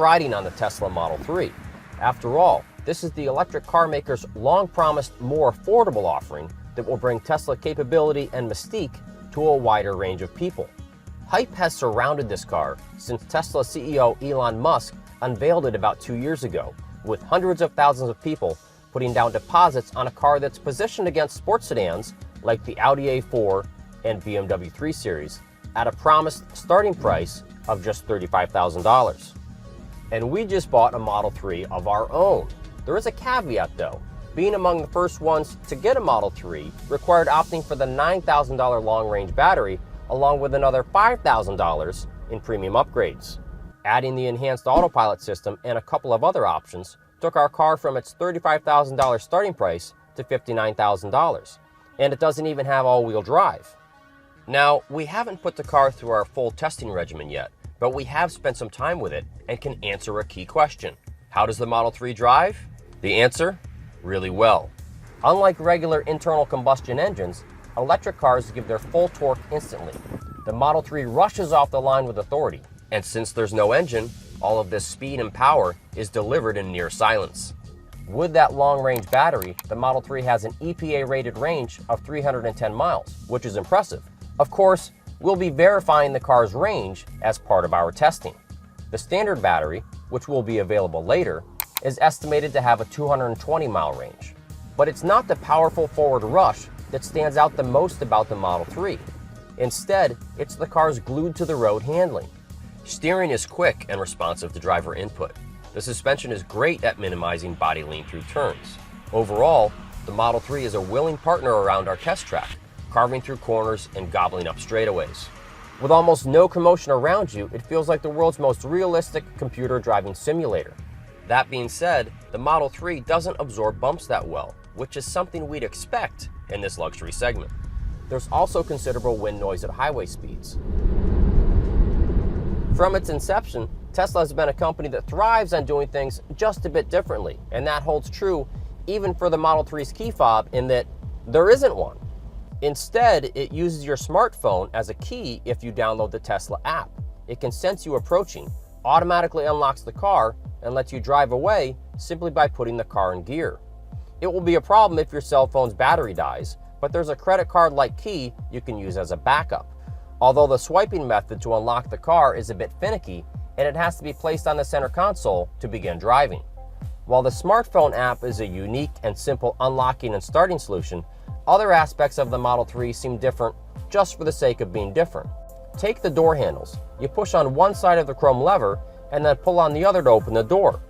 riding on the Tesla Model 3. After all, this is the electric car maker's long-promised, more affordable offering that will bring Tesla capability and mystique to a wider range of people. Hype has surrounded this car since Tesla CEO Elon Musk unveiled it about 2 years ago, with hundreds of thousands of people putting down deposits on a car that's positioned against sports sedans like the Audi A4 and BMW 3 Series at a promised starting price of just $35,000. And we just bought a Model 3 of our own. There is a caveat though. Being among the first ones to get a Model 3 required opting for the $9,000 long-range battery along with another $5,000 in premium upgrades. Adding the enhanced autopilot system and a couple of other options took our car from its $35,000 starting price to $59,000. And it doesn't even have all-wheel drive. Now, we haven't put the car through our full testing regimen yet, but we have spent some time with it and can answer a key question. How does the Model 3 drive? The answer? Really well. Unlike regular internal combustion engines, electric cars give their full torque instantly. The Model 3 rushes off the line with authority, and since there's no engine, all of this speed and power is delivered in near silence. With that long-range battery, the Model 3 has an EPA-rated range of 310 miles, which is impressive. Of course, we'll be verifying the car's range as part of our testing. The standard battery, which will be available later, is estimated to have a 220-mile range. But it's not the powerful forward rush that stands out the most about the Model 3. Instead, it's the car's glued-to-the-road handling. Steering is quick and responsive to driver input. The suspension is great at minimizing body lean through turns. Overall, the Model 3 is a willing partner around our test track, carving through corners and gobbling up straightaways. With almost no commotion around you, it feels like the world's most realistic computer driving simulator. That being said, the Model 3 doesn't absorb bumps that well, which is something we'd expect in this luxury segment. There's also considerable wind noise at highway speeds. From its inception, Tesla has been a company that thrives on doing things just a bit differently, and that holds true even for the Model 3's key fob in that there isn't one. Instead, it uses your smartphone as a key if you download the Tesla app. It can sense you approaching, automatically unlocks the car, and lets you drive away simply by putting the car in gear. It will be a problem if your cell phone's battery dies, but there's a credit card-like key you can use as a backup. Although the swiping method to unlock the car is a bit finicky, and it has to be placed on the center console to begin driving. While the smartphone app is a unique and simple unlocking and starting solution, other aspects of the Model 3 seem different just for the sake of being different. Take the door handles. You push on one side of the chrome lever and then pull on the other to open the door.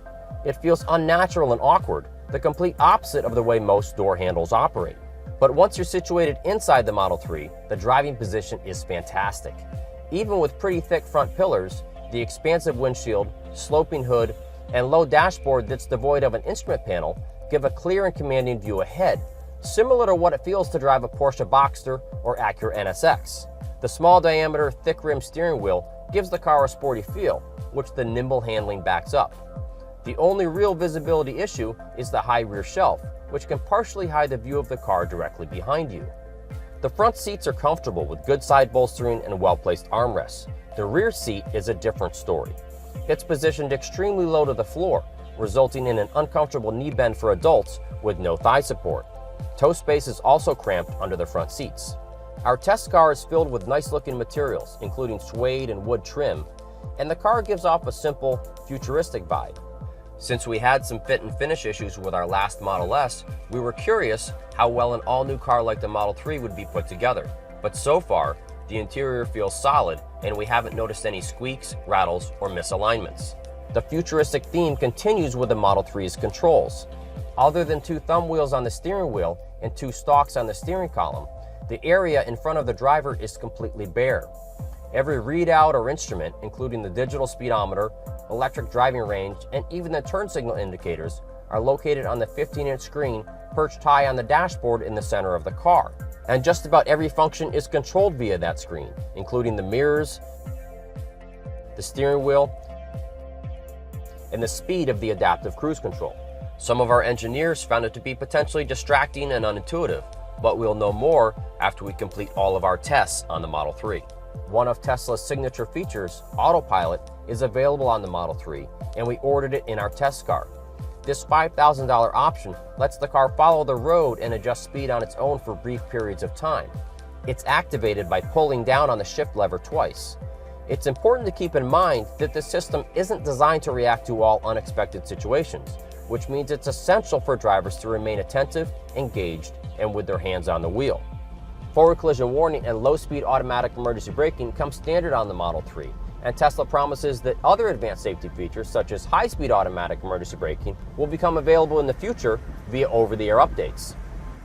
It feels unnatural and awkward, the complete opposite of the way most door handles operate. But once you're situated inside the Model 3, the driving position is fantastic. Even with pretty thick front pillars, the expansive windshield, sloping hood, and low dashboard that's devoid of an instrument panel give a clear and commanding view ahead, similar to what it feels to drive a Porsche Boxster or Acura NSX. The small diameter, thick rim steering wheel gives the car a sporty feel, which the nimble handling backs up. The only real visibility issue is the high rear shelf, which can partially hide the view of the car directly behind you. The front seats are comfortable with good side bolstering and well-placed armrests. The rear seat is a different story. It's positioned extremely low to the floor, resulting in an uncomfortable knee bend for adults with no thigh support. Toe space is also cramped under the front seats. Our test car is filled with nice-looking materials, including suede and wood trim, and the car gives off a simple, futuristic vibe. Since we had some fit and finish issues with our last Model S, we were curious how well an all-new car like the Model 3 would be put together. But so far, the interior feels solid, and we haven't noticed any squeaks, rattles, or misalignments. The futuristic theme continues with the Model 3's controls. Other than 2 thumb wheels on the steering wheel and 2 stalks on the steering column, the area in front of the driver is completely bare. Every readout or instrument, including the digital speedometer, electric driving range, and even the turn signal indicators, are located on the 15-inch screen perched high on the dashboard in the center of the car. And just about every function is controlled via that screen, including the mirrors, the steering wheel, and the speed of the adaptive cruise control. Some of our engineers found it to be potentially distracting and unintuitive, but we'll know more after we complete all of our tests on the Model 3. One of Tesla's signature features, Autopilot, is available on the Model 3, and we ordered it in our test car. This $5,000 option lets the car follow the road and adjust speed on its own for brief periods of time. It's activated by pulling down on the shift lever twice. It's important to keep in mind that this system isn't designed to react to all unexpected situations, which means it's essential for drivers to remain attentive, engaged, and with their hands on the wheel. Forward collision warning and low-speed automatic emergency braking come standard on the Model 3, and Tesla promises that other advanced safety features such as high-speed automatic emergency braking will become available in the future via over-the-air updates.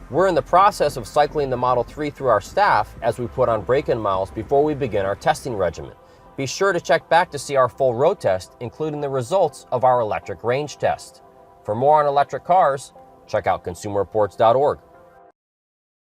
We're in the process of cycling the Model 3 through our staff as we put on break-in miles before we begin our testing regimen. Be sure to check back to see our full road test, including the results of our electric range test. For more on electric cars, check out consumerreports.org.